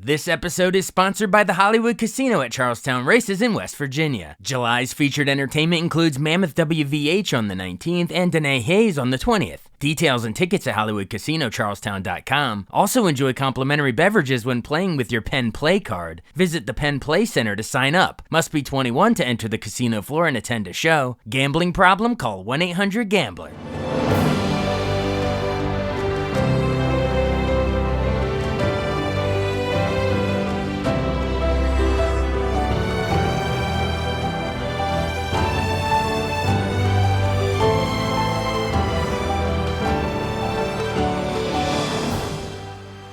This episode is sponsored by the Hollywood Casino at Charlestown Races in West Virginia. July's featured entertainment includes Mammoth WVH on the 19th and Danae Hayes on the 20th. Details and tickets at HollywoodCasinoCharlestown.com. Also enjoy complimentary beverages when playing with your Penn Play card. Visit the Penn Play Center to sign up. Must be 21 to enter the casino floor and attend a show. Gambling problem? Call 1-800-GAMBLER.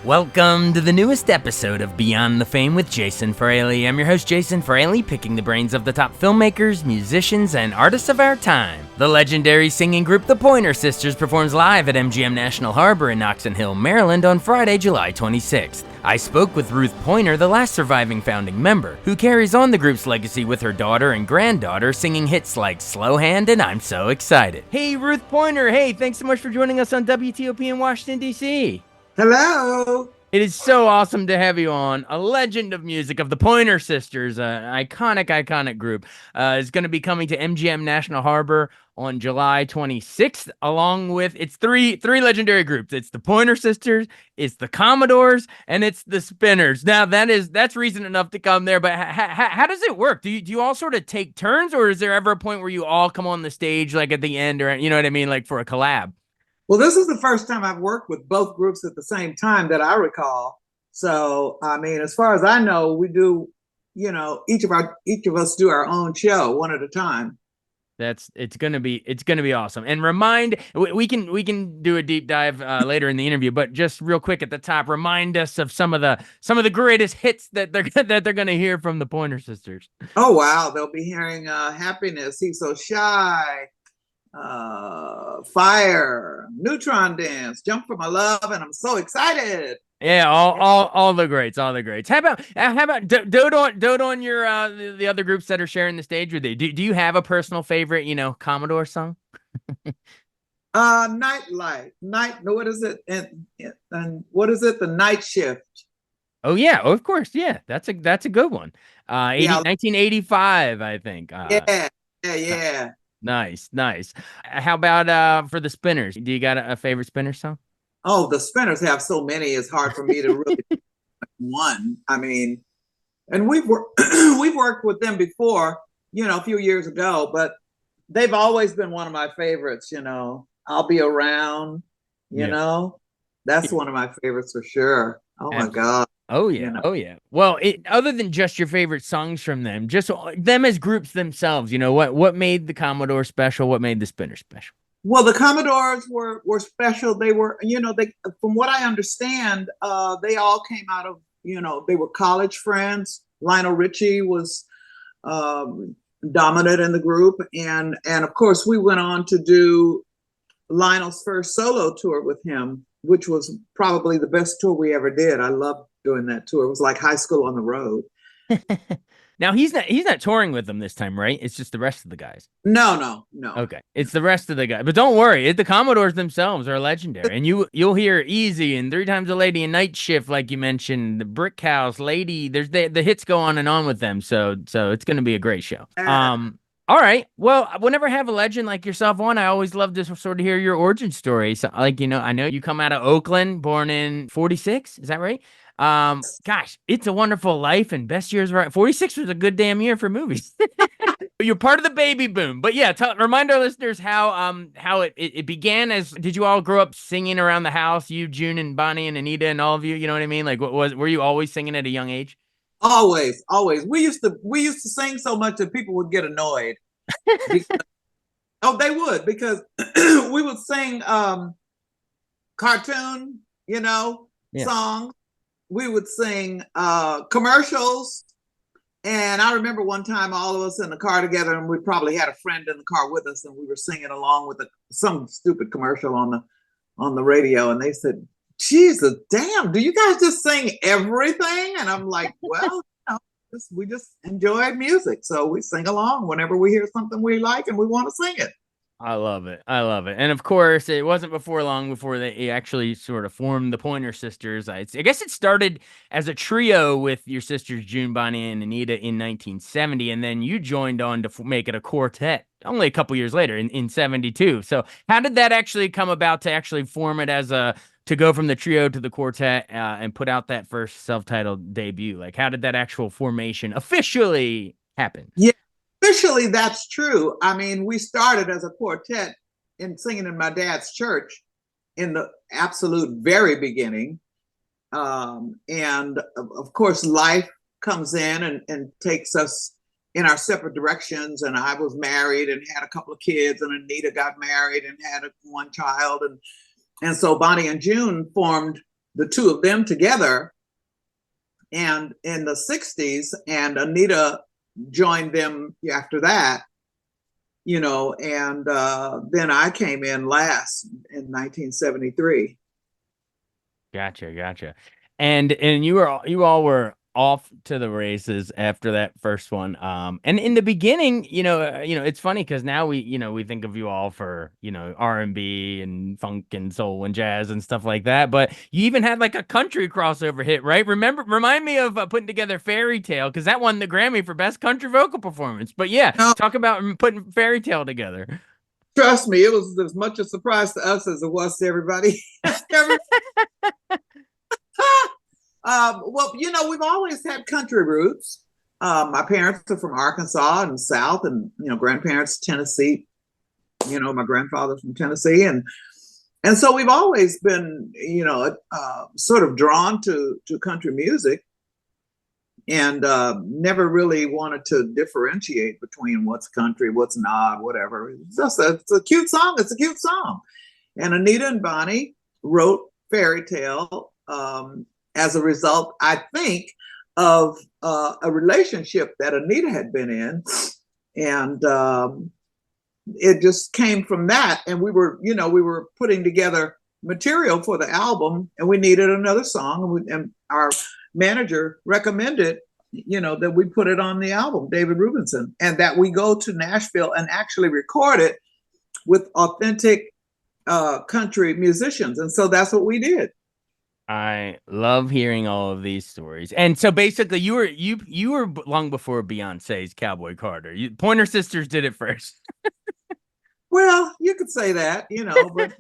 Welcome to the newest episode of Beyond the Fame with Jason Fraley. I'm your host, Jason Fraley, picking the brains of the top filmmakers, musicians, and artists of our time. The legendary singing group The Pointer Sisters performs live at MGM National Harbor in Oxon Hill, Maryland on Friday, July 26th. I spoke with Ruth Pointer, the last surviving founding member, who carries on the group's legacy with her daughter and granddaughter singing hits like Slow Hand and I'm So Excited. Hey, Ruth Pointer. Hey, thanks so much for joining us on WTOP in Washington, D.C. Hello. It is so awesome to have you on. A legend of music of the Pointer Sisters, an iconic group, is going to be coming to MGM National Harbor on July 26th, along with its three legendary groups. It's the Pointer Sisters, it's the Commodores, and it's the Spinners. Now that's reason enough to come there. But how does it work? Do you all sort of take turns, or is there ever a point where you all come on the stage like at the end, or you know what I mean, like for a collab? Well, this is the first time I've worked with both groups at the same time that I recall. So, I mean, as far as I know, we do, each of us do our own show one at a time. It's gonna be awesome. And we can do a deep dive later in the interview, but just real quick at the top, remind us of some of the greatest hits that they're gonna hear from the Pointer Sisters. Oh wow, they'll be hearing "Happiness," "He's So Shy," "Fire," "Neutron Dance," "Jump for My Love," and "I'm So Excited." Yeah, all the greats, all the greats. How about dote on your the other groups that are sharing the stage with you? Do you have a personal favorite, Commodore song? Nightlight, what is it? And what is it? The Night Shift. Oh yeah, of course, yeah. That's a good one. 1985, I think. Yeah. Nice. How about for the Spinners? Do you got a favorite Spinner song? Oh, the Spinners have so many. It's hard for me to really one. I mean, and we've worked with them before, a few years ago, but they've always been one of my favorites. "I'll Be Around." That's one of my favorites for sure. Oh my God. Oh yeah, Oh yeah. Well, other than just your favorite songs from them, just them as groups themselves, what made the Commodore special? What made the Spinners special? Well, the Commodores were special. They were, from what I understand, they all came out of, they were college friends. Lionel Richie was dominant in the group, and of course we went on to do Lionel's first solo tour with him, which was probably the best tour we ever did. I loved doing that tour. It was like high school on the road. Now he's not touring with them this time, right? It's just the rest of the guys. No. Okay, it's the rest of the guys. But don't worry, the Commodores themselves are legendary, and you'll hear "Easy" and "Three Times a Lady" and "Night Shift," like you mentioned, the "Brick House," "Lady." There's the hits go on and on with them, so it's going to be a great show. All right. Well, whenever I have a legend like yourself on, I always love to sort of hear your origin story. So, I know you come out of Oakland, born in 46. Is that right? Gosh, It's a Wonderful Life and Best Years Right. 46 was a good damn year for movies. You're part of the baby boom. But yeah, remind our listeners how it began. Did you all grow up singing around the house? You, June, and Bonnie, and Anita, and all of you. You know what I mean? Like, were you always singing at a young age? Always. We used to sing so much that people would get annoyed. They would, because we would sing cartoon, songs. We would sing commercials. And I remember one time all of us in the car together, and we probably had a friend in the car with us, and we were singing along with some stupid commercial on the radio. And they said, "Jesus, damn, do you guys just sing everything?" And I'm like, well, we just enjoy music. So we sing along whenever we hear something we like and we want to sing it. I love it. I love it. And of course, it wasn't before long before they actually sort of formed the Pointer Sisters. I guess it started as a trio with your sisters June, Bonnie, and Anita in 1970, and then you joined on to make it a quartet only a couple years later in 72. So how did that actually come about to actually form it as a to go from the trio to the quartet and put out that first self-titled debut? Like, how did that actual formation officially happen? Yeah, officially that's true. I mean, we started as a quartet in singing in my dad's church in the absolute very beginning. And of course, life comes in and takes us in our separate directions. And I was married and had a couple of kids, and Anita got married and had one child. And so Bonnie and June formed the two of them together. And in the 60s, and Anita joined them after that, you know, and then I came in last in 1973. Gotcha. And you all were off to the races after that first one. And in the beginning, it's funny because now we think of you all for, R&B and funk and soul and jazz and stuff like that. But you even had like a country crossover hit, right? Remind me of putting together Fairy Tale, because that won the Grammy for best country vocal performance. But yeah, talk about putting Fairy Tale together. Trust me, it was as much a surprise to us as it was to everybody. Well, we've always had country roots. My parents are from Arkansas and South, and grandparents Tennessee. My grandfather's from Tennessee, and so we've always been, sort of drawn to country music, and never really wanted to differentiate between what's country, what's not, whatever. It's a cute song. It's a cute song, and Anita and Bonnie wrote Fairy Tale. As a result, I think, of a relationship that Anita had been in. And it just came from that. And we were putting together material for the album, and we needed another song. And our manager recommended, that we put it on the album, David Rubinson, and that we go to Nashville and actually record it with authentic country musicians. And so that's what we did. I love hearing all of these stories. And so basically you were long before Beyonce's Cowboy Carter. Pointer Sisters did it first. Well, you could say that, but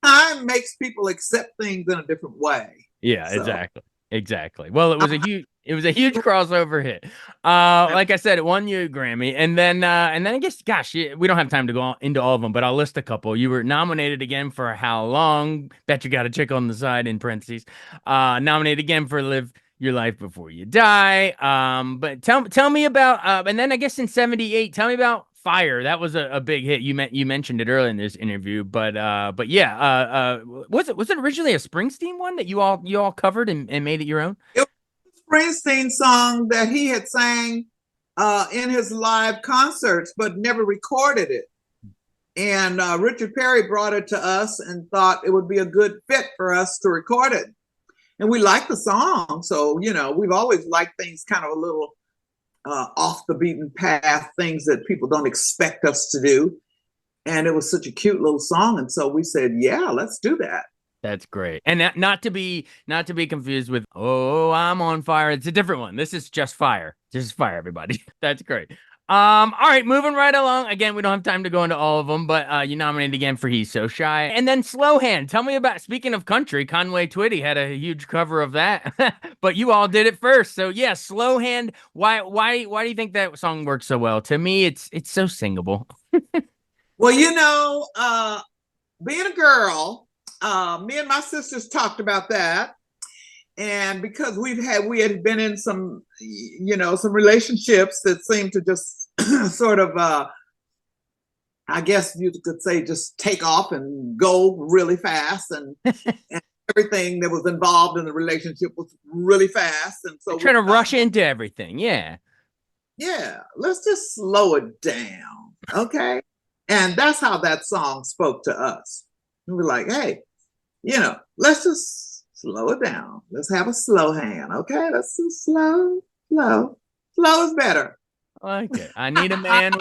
time makes people accept things in a different way. Yeah, so. Exactly. Well, it was a huge crossover hit. Like I said, it won you a Grammy, and then I guess, gosh, we don't have time to go into all of them, but I'll list a couple. You were nominated again for How Long? Bet You Got a Chick on the Side in parentheses. Nominated again for Live Your Life Before You Die. But tell me about and then I guess in 78, tell me about Fire. That was a big hit. You mentioned it earlier in this interview, but yeah, was it originally a Springsteen one that you all covered and made it your own? It was a Springsteen song that he had sang in his live concerts, but never recorded it. And Richard Perry brought it to us and thought it would be a good fit for us to record it. And we liked the song, so we've always liked things kind of a little off the beaten path, things that people don't expect us to do. And it was such a cute little song. And so we said, yeah, let's do that. That's great. And not to be confused with, Oh, I'm on Fire. It's a different one. This is just Fire. Just Fire, everybody. That's great. All right, moving right along. Again, we don't have time to go into all of them, but you nominated again for He's So Shy. And then Slow Hand. Tell me about, speaking of country, Conway Twitty had a huge cover of that, but you all did it first. So yeah, Slow Hand. Why do you think that song works so well? To me, it's so singable. Well, being a girl, me and my sisters talked about that. And because we had been in some relationships that seemed to just sort of, I guess you could say, just take off and go really fast, and everything that was involved in the relationship was really fast. And so we're trying to rush into everything. Yeah. Yeah. Let's just slow it down. Okay. And that's how that song spoke to us. We were like, hey, let's just slow it down. Let's have a slow hand. Okay. Let's do slow. Slow is better. like it. I need a man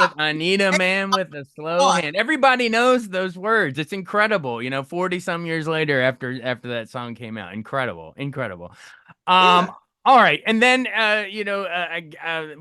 with a slow hand. Everybody knows those words. It's incredible. 40 some years later after that song came out. Incredible. Yeah. All right. And then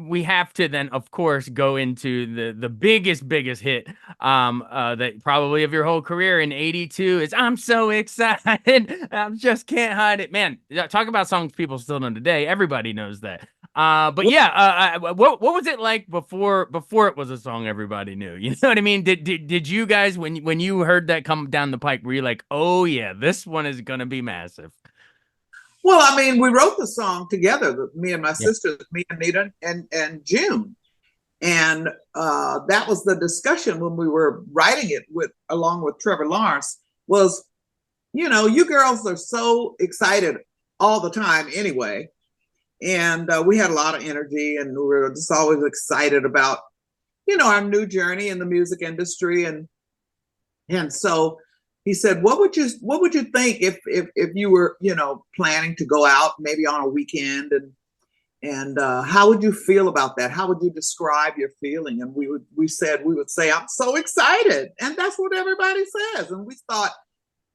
we have to then of course go into the biggest hit that probably of your whole career in 82 is I'm So Excited. I just can't hide it. Man, talk about songs people still know today. Everybody knows that. But yeah, what was it like before it was a song everybody knew? You know what I mean? Did you guys when you heard that come down the pike, were you like, oh yeah, this one is gonna be massive? Well, I mean, we wrote the song together, me and my Yeah. sisters, me and Nita and June. And that was the discussion when we were writing it along with Trevor Lawrence was, you girls are so excited all the time anyway. And we had a lot of energy and we were just always excited about, our new journey in the music industry. And so he said, what would you think if you were, planning to go out maybe on a weekend and how would you feel about that? How would you describe your feeling? And we would say, I'm so excited. And that's what everybody says. And we thought,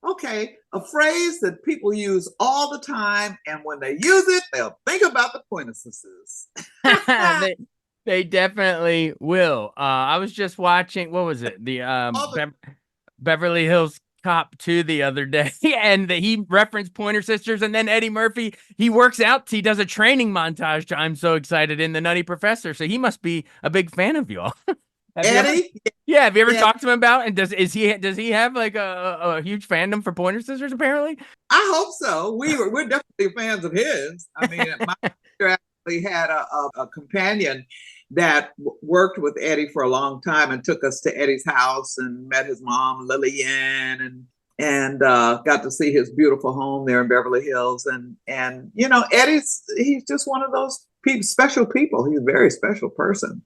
okay, a phrase that people use all the time. And when they use it, they'll think about the Pointersses. They definitely will. I was just watching, what was it? Beverly Hills Cop 2 the other day, and he referenced Pointer Sisters, and then Eddie Murphy, he works out, he does a training montage to I'm So Excited in The Nutty Professor, so he must be a big fan of y'all. Eddie? Have you ever talked to him about, and does he have like a huge fandom for Pointer Sisters apparently? I hope so. We're definitely fans of his. I mean, my sister actually had a companion that worked with Eddie for a long time and took us to Eddie's house and met his mom, Lillian, and got to see his beautiful home there in Beverly Hills. And he's just one of those special people. He's a very special person.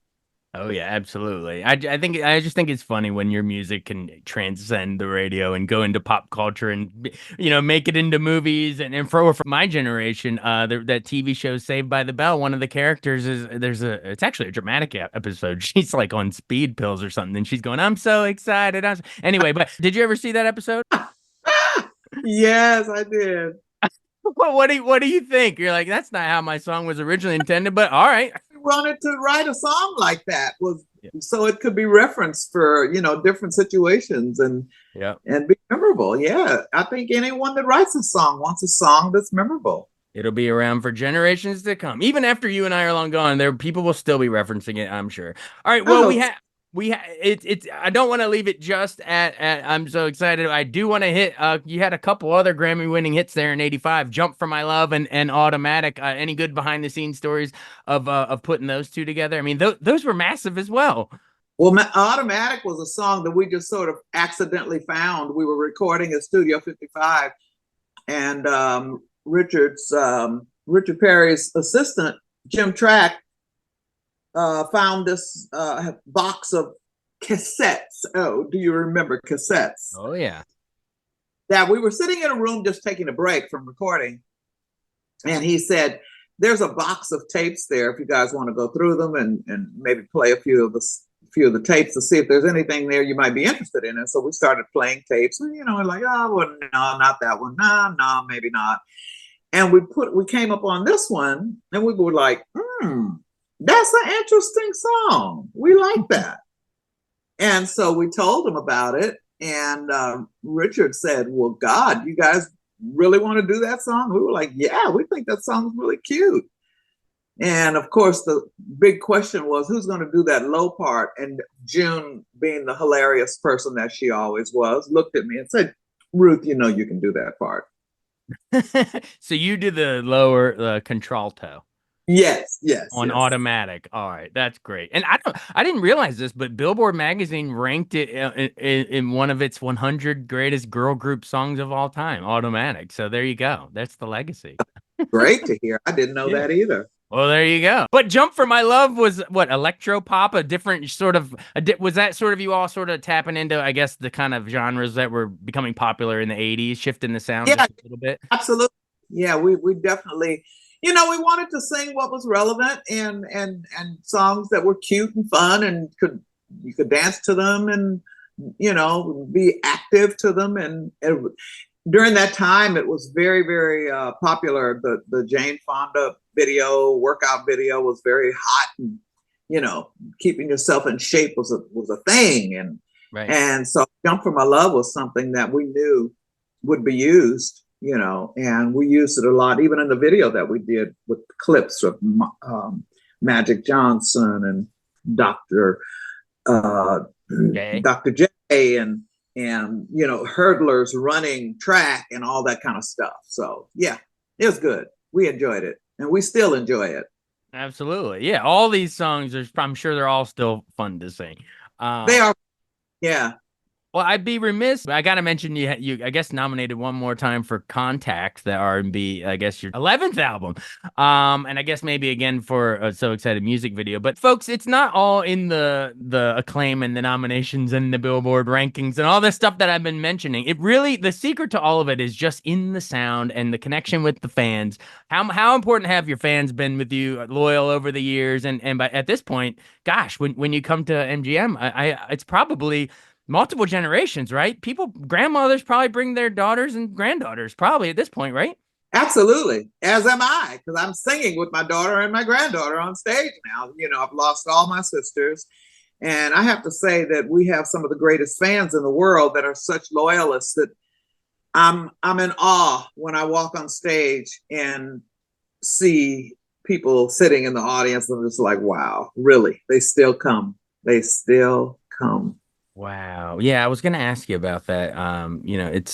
Oh yeah, absolutely. I just think it's funny when your music can transcend the radio and go into pop culture and make it into movies and for my generation, that TV show Saved by the Bell. One of the characters it's actually a dramatic episode. She's like on speed pills or something, and she's going, "I'm so excited." Anyway, but did you ever see that episode? Yes, I did. What do you think? You're like, that's not how my song was originally intended, but all right. Wanted to write a song like that so it could be referenced for different situations and be memorable. Yeah, I think anyone that writes a song wants a song that's memorable. It'll be around for generations to come. Even after you and I are long gone, people will still be referencing it, I'm sure. All right, well, I don't want to leave it just at I'm So Excited. I do want to hit you had a couple other Grammy winning hits there in 85, Jump for My Love and Automatic. Any good behind the scenes stories of putting those two together? I mean, those were massive as well. Well, Automatic was a song that we just sort of accidentally found. We were recording at Studio 55 and Richard Perry's assistant, Jim Track, found this box of cassettes. Oh, do you remember cassettes? Oh, yeah. That we were sitting in a room just taking a break from recording. And he said, there's a box of tapes there if you guys want to go through them and maybe play a few of the tapes to see if there's anything there you might be interested in. And so we started playing tapes and, we're like, oh, well, no, not that one. No, maybe not. And we came up on this one and we were like, that's an interesting song. We like that. And so we told him about it. And Richard said, well, God, you guys really want to do that song? We were like, yeah, we think that song's really cute. And of course, the big question was, who's going to do that low part? And June, being the hilarious person that she always was, looked at me and said, Ruth, you can do that part. So you do the lower contralto. Yes. On Automatic. All right, that's great. And I didn't realize this, but Billboard magazine ranked it in one of its 100 greatest girl group songs of all time, Automatic. So there you go. That's the legacy. Great to hear. I didn't know that either. Well, there you go. But Jump for My Love was what, electro pop, a different sort of, was that sort of you all sort of tapping into, I guess, the kind of genres that were becoming popular in the 80s, shifting the sound just a little bit? Absolutely. Yeah, we definitely, we wanted to sing what was relevant and songs that were cute and fun and you could dance to them and be active to them. And during that time, it was very, very popular. The Jane Fonda workout video was very hot, and keeping yourself in shape was a thing. And right. And so "Jump for My Love" was something that we knew would be used, and we used it a lot, even in the video that we did with clips of Magic Johnson and Dr. Dr. J and hurdlers running track and all that kind of stuff. So yeah, it was good. We enjoyed it, and we still enjoy it. Absolutely. Yeah. All these songs I'm sure they're all still fun to sing. They are. Yeah. Well, I'd be remiss. I got to mention you, I guess, nominated one more time for Contact, the R&B, I guess, your 11th album. And I guess maybe again for a So Excited music video. But folks, it's not all in the acclaim and the nominations and the Billboard rankings and all this stuff that I've been mentioning. It really, the secret to all of it is just in the sound and the connection with the fans. How important have your fans been with you, loyal over the years? And at this point, gosh, when you come to MGM, it's probably multiple generations, right? Grandmothers probably bring their daughters and granddaughters probably at this point, right? Absolutely. As am I, because I'm singing with my daughter and my granddaughter on stage now. I've lost all my sisters. And I have to say that we have some of the greatest fans in the world that are such loyalists that I'm in awe when I walk on stage and see people sitting in the audience. I'm just like, wow, really? They still come. They still come. Wow. Yeah, I was going to ask you about that.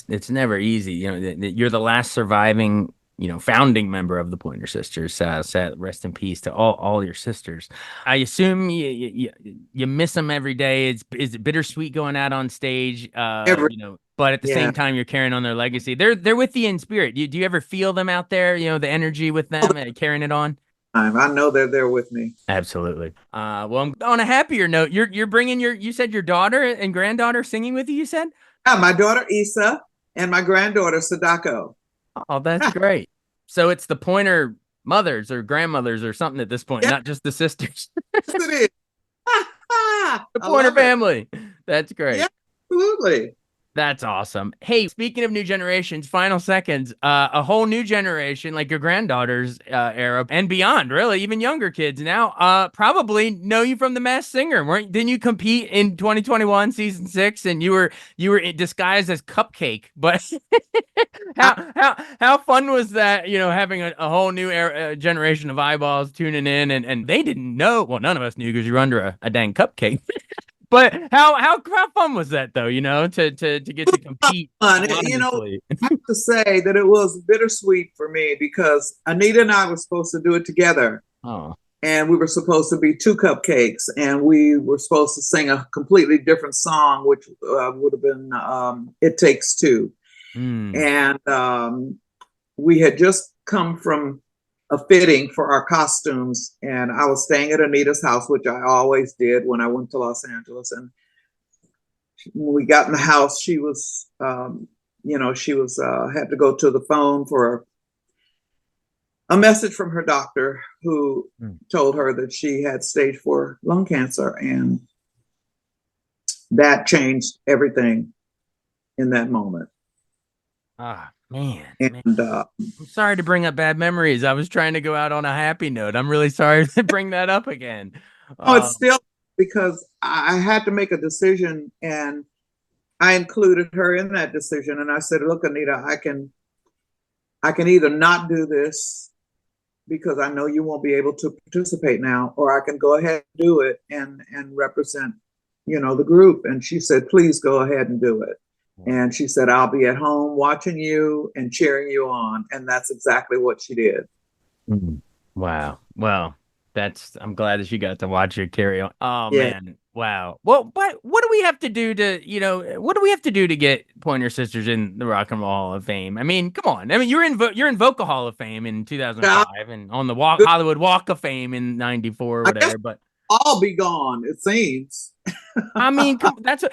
It's never easy. You're the last surviving, founding member of the Pointer Sisters. Rest in peace to all your sisters. I assume you miss them every day. Is it bittersweet going out on stage? But at the same time, you're carrying on their legacy. They're with you in spirit. Do you ever feel them out there? The energy with them, carrying it on? I know they're there with me. Absolutely. Well, on a happier note, you're bringing you said your daughter and granddaughter singing with you, you said? Yeah, my daughter Issa and my granddaughter Sadako. Oh, that's great. So it's the Pointer mothers or grandmothers or something at this point, not just the sisters. Yes, it is. The Pointer family. That's great. Yeah, absolutely. That's awesome. Hey, speaking of new generations, final seconds, a whole new generation, like your granddaughter's era and beyond, really, even younger kids now, probably know you from The Masked Singer. Didn't you compete in 2021 season 6 and you were disguised as Cupcake? But how fun was that, having a whole new generation of eyeballs tuning in and they didn't know, well, none of us knew because you were under a dang cupcake. But how fun was that though? To get to compete. I have to say that it was bittersweet for me because Anita and I were supposed to do it together. Oh. And we were supposed to be two cupcakes, and we were supposed to sing a completely different song, which would have been "It Takes Two." And we had just come from a fitting for our costumes, and I was staying at Anita's house, which I always did when I went to Los Angeles. And when we got in the house, she was had to go to the phone for a message from her doctor who told her that she had stage 4 lung cancer, and that changed everything in that moment. Man. And I'm sorry to bring up bad memories. I was trying to go out on a happy note. I'm really sorry to bring that up again. It's still because I had to make a decision, and I included her in that decision. And I said, look, Anita, I can either not do this because I know you won't be able to participate now, or I can go ahead and do it and represent, the group. And she said, please go ahead and do it. And she said, I'll be at home watching you and cheering you on. And that's exactly what she did. Wow. Well, I'm glad that you got to watch her carry on. Oh, yeah. Man. Wow. Well, what do we have to do to get Pointer Sisters in the Rock and Roll Hall of Fame? I mean, come on. I mean, you're in Vocal Hall of Fame in 2005 and on the Hollywood Walk of Fame in 94 or whatever, but all be gone, it seems. I mean, that's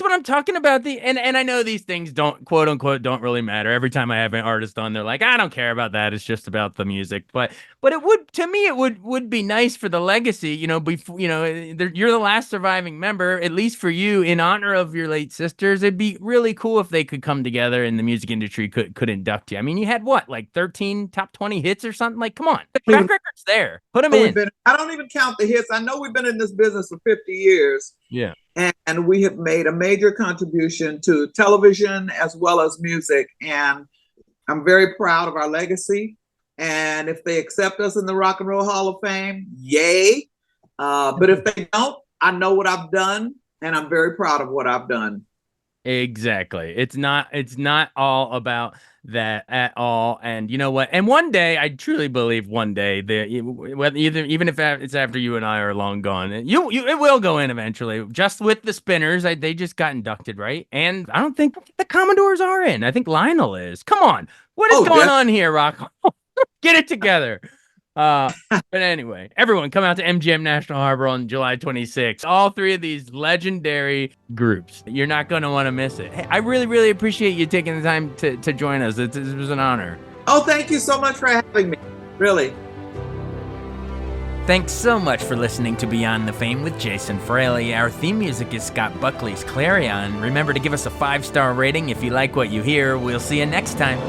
what I'm talking about. And I know these things don't, quote unquote, don't really matter. Every time I have an artist on, they're like, I don't care about that. It's just about the music. But it would, to me, it would be nice for the legacy. Before you're the last surviving member, at least for you, in honor of your late sisters. It'd be really cool if they could come together and the music industry could induct you. I mean, you had what, like 13 top 20 hits or something? Like, come on, the track record's there. Put them in. I don't even count the hits. I know we've been in this business for 50 years. Yeah. And we have made a major contribution to television as well as music. And I'm very proud of our legacy. And if they accept us in the Rock and Roll Hall of Fame, yay. But if they don't, I know what I've done, and I'm very proud of what I've done. Exactly. It's not all about that at all. And you know what? And one day, I truly believe one day that even if it's after you and I are long gone, it will go in eventually. Just with the Spinners, they just got inducted, right? And I don't think the Commodores are in. I think Lionel is. Come on, what is going on here, Rock? Get it together. But anyway, everyone come out to MGM National Harbor on July 26th. All three of these legendary groups. You're not going to want to miss it. Hey, I really, really appreciate you taking the time to join us. It was an honor. Oh, thank you so much for having me. Really. Thanks so much for listening to Beyond the Fame with Jason Fraley. Our theme music is Scott Buckley's Clarion. Remember to give us a 5-star rating if you like what you hear. We'll see you next time.